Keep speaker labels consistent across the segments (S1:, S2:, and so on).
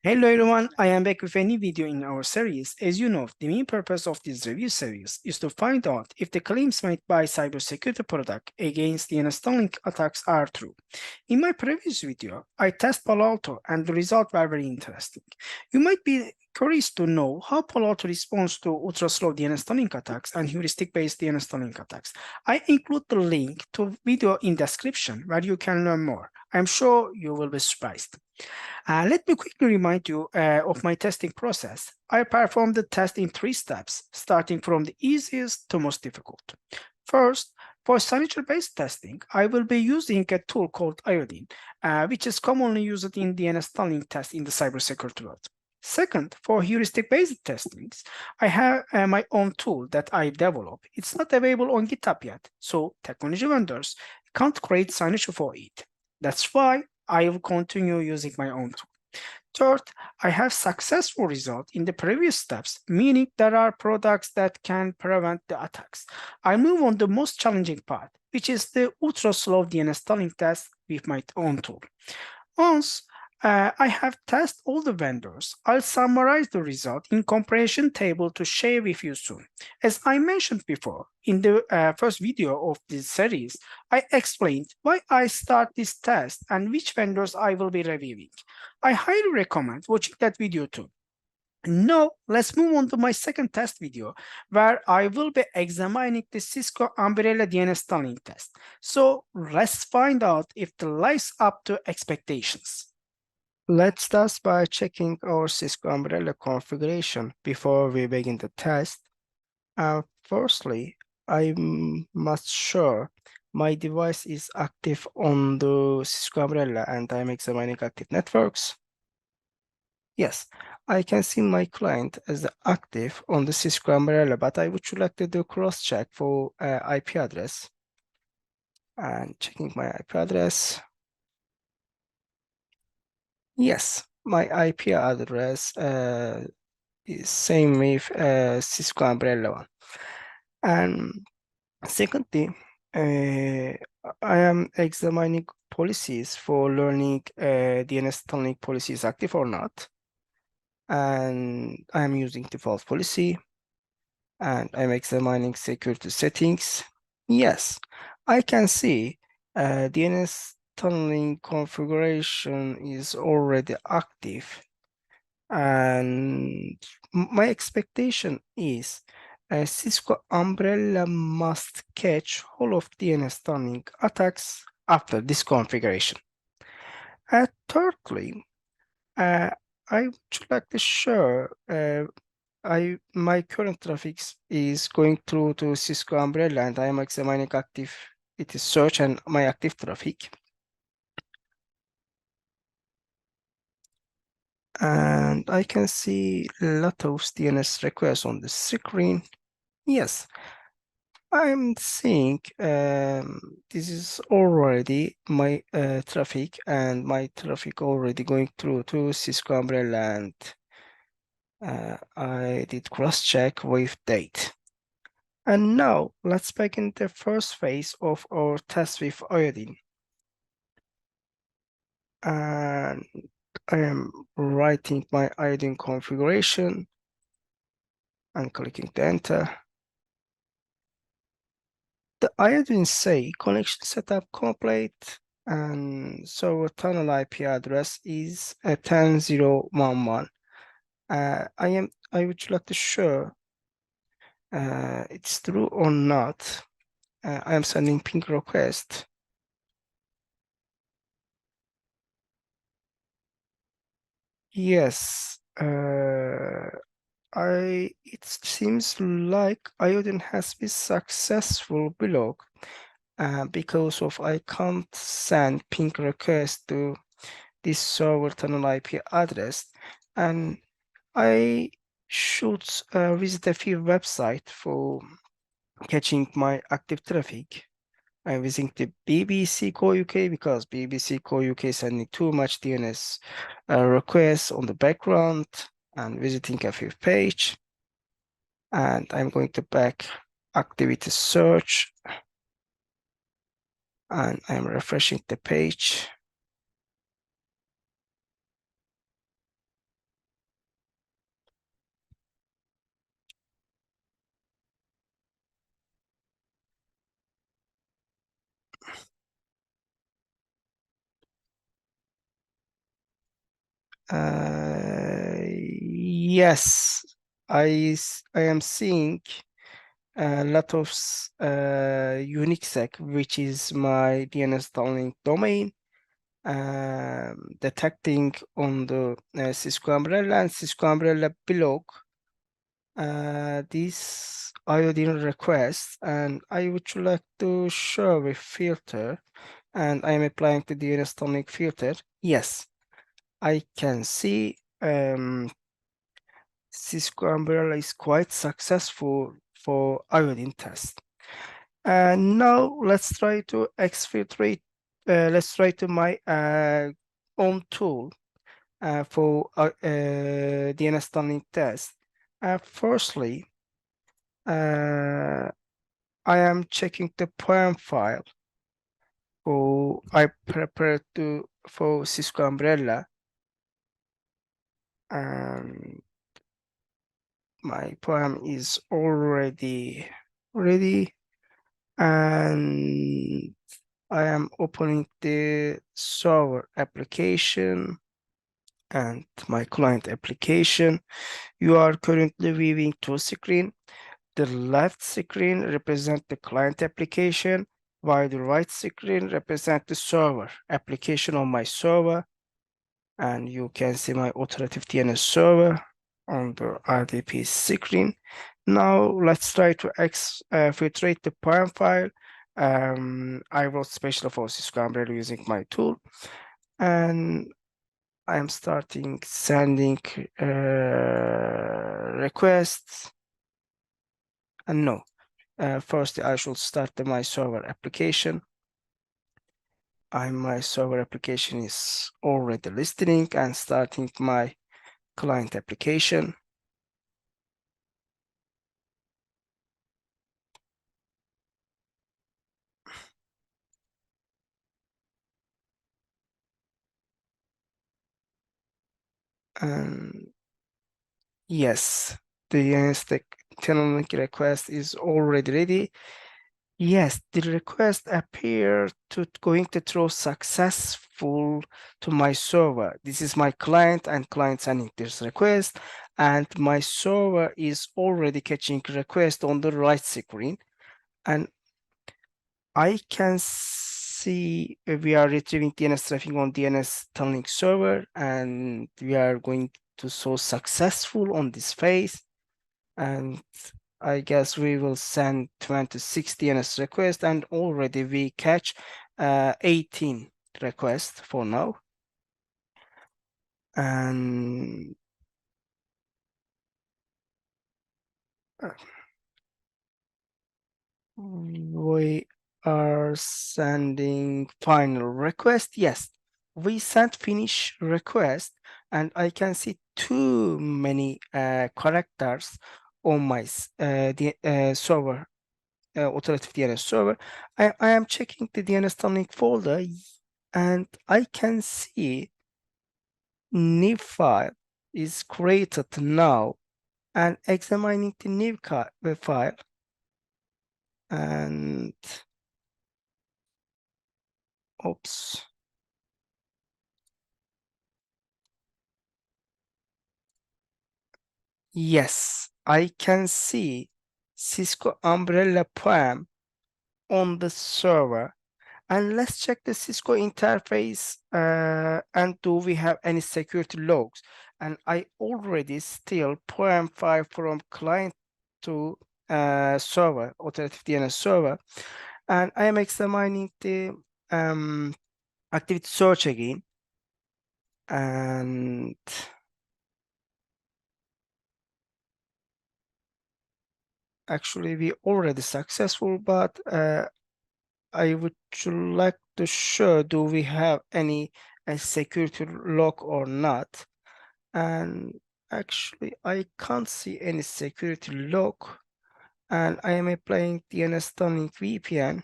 S1: Hello everyone, I am back with a new video in our series. As you know, the main purpose of this review series is to find out if the claims made by cybersecurity product against DNS tunneling attacks are true. In my previous video, I tested Palo Alto and the results were very interesting. You might be curious to know how Palo Alto responds to ultra-slow DNS tunneling attacks and heuristic-based DNS tunneling attacks. I include the link to video in description where you can learn more. I'm sure you will be surprised. Let me quickly remind you of my testing process. I performed the test in 3 steps, starting from the easiest to most difficult. First, for signature-based testing, I will be using a tool called iodine, which is commonly used in DNS tunneling tests in the cybersecurity world. Second, for heuristic-based testings, I have my own tool that I developed. It's not available on GitHub yet, so technology vendors can't create signature for it. That's why I will continue using my own tool. Third, I have successful result in the previous steps, meaning there are products that can prevent the attacks. I move on the most challenging part, which is the ultra slow DNS tunneling test with my own tool. Once I have tested all the vendors, I'll summarize the result in comparison table to share with you soon. As I mentioned before, in the first video of this series, I explained why I start this test and which vendors I will be reviewing. I highly recommend watching that video too. Now, let's move on to my second test video, where I will be examining the Cisco Umbrella DNS tunneling test. So let's find out if it lives up to expectations.
S2: Let's start by checking our Cisco Umbrella configuration before we begin the test. Firstly, I must sure my device is active on the Cisco Umbrella and I'm examining active networks. Yes, I can see my client as active on the Cisco Umbrella, but I would like to do cross-check for IP address. And checking my IP address. Yes, my IP address is same with Cisco Umbrella one. And secondly, I am examining policies for learning DNS tunneling policy is active or not. And I am using default policy. And I'm examining security settings. Yes, I can see DNS tunneling configuration is already active. And my expectation is Cisco Umbrella must catch all of DNS tunneling attacks after this configuration. Thirdly, I would like to share my current traffic is going through to Cisco Umbrella and I am examining active it is search and my active traffic. And I can see a lot of DNS requests on the screen. Yes, I'm seeing this is already my traffic and my traffic already going through to Cisco Umbrella and I did cross-check with date. And now let's begin the first phase of our test with iodine. And I am writing my iodine configuration and clicking the enter. The iodine say connection setup complete and server tunnel IP address is 10.0.1.1. I would like to show it's true or not. I am sending ping request. Yes, it seems like iodine has been successful block because of I can't send ping request to this server tunnel IP address, and I should visit a few websites for catching my active traffic. I'm visiting the BBC Co UK because BBC Co UK sending too much DNS requests on the background and visiting a few page. And I'm going to back activity search and I'm refreshing the page. Yes, I am seeing a lot of unique sec, which is my DNS tunneling domain, detecting on the Cisco Umbrella and Cisco Umbrella blog this iodine request, and I would like to show a filter, and I am applying the DNS tunneling filter. Yes, I can see Cisco Umbrella is quite successful for iodine test. And now let's try to exfiltrate. Let's try to my own tool for DNS tunneling test. Firstly, I am checking the poem file for I prepared to for Cisco Umbrella. And my poem is already ready, and I am opening the server application and my client application. You are currently viewing two screens. The left screen represents the client application, while the right screen represents the server application on my server. And you can see my authoritative DNS server on the RDP screen. Now let's try to exfiltrate the parent file. I wrote special for Cisco Umbrella using my tool, and I am starting sending requests. And no, first I should start my server application. My server application is already listening and starting my client application. And yes, the DNS tunneling request is already ready. Yes, the request appeared to going to throw successful to my server. This is my client and client sending this request, and my server is already catching request on the right screen, and I can see we are retrieving DNS traffic on DNS tunneling server, and we are going to so successful on this phase. And I guess we will send 26 DNS requests, and already we catch 18 requests for now. And we are sending final request. Yes, we sent finish request, and I can see too many characters on my server, authoritative DNS server. I am checking the DNS tunneling folder, and I can see new file is created now, and examining the new file, and oops. Yes, I can see Cisco Umbrella Prime on the server. And let's check the Cisco interface, and do we have any security logs? And I already steal Prime file from client to server, authoritative DNS server. And I am examining the activity search again. And actually we already successful, but I would like to show do we have any security log or not. And actually I can't see any security log, and I am applying DNS tunneling VPN.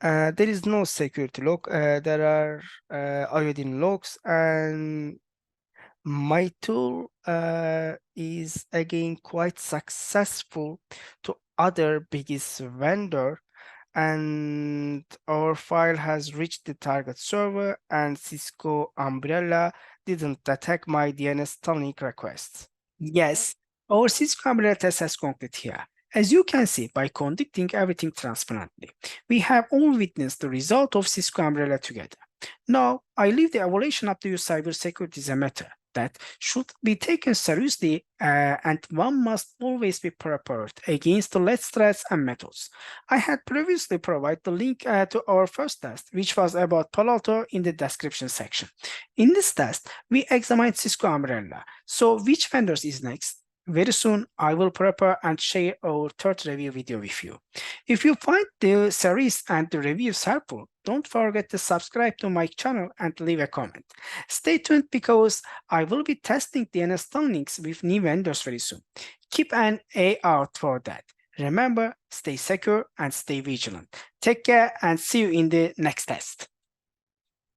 S2: There is no security log. There are iodine logs, and my tool is again quite successful to other biggest vendor. and our file has reached the target server, and Cisco Umbrella didn't detect my DNS tunneling request.
S1: Yes, our Cisco Umbrella test has concluded here. As you can see, by conducting everything transparently, we have all witnessed the result of Cisco Umbrella together. Now, I leave the evaluation up to you. Cybersecurity is a matter that should be taken seriously, and one must always be prepared against the latest threats and methods. I had previously provided the link to our first test, which was about Palo Alto, in the description section. In this test, we examined Cisco Umbrella. So which vendors is next? Very soon, I will prepare and share our third review video with you. If you find the series and the reviews helpful, don't forget to subscribe to my channel and leave a comment. Stay tuned because I will be testing DNS tunnelings with new vendors very soon. Keep an eye out for that. Remember, stay secure and stay vigilant. Take care and see you in the next test.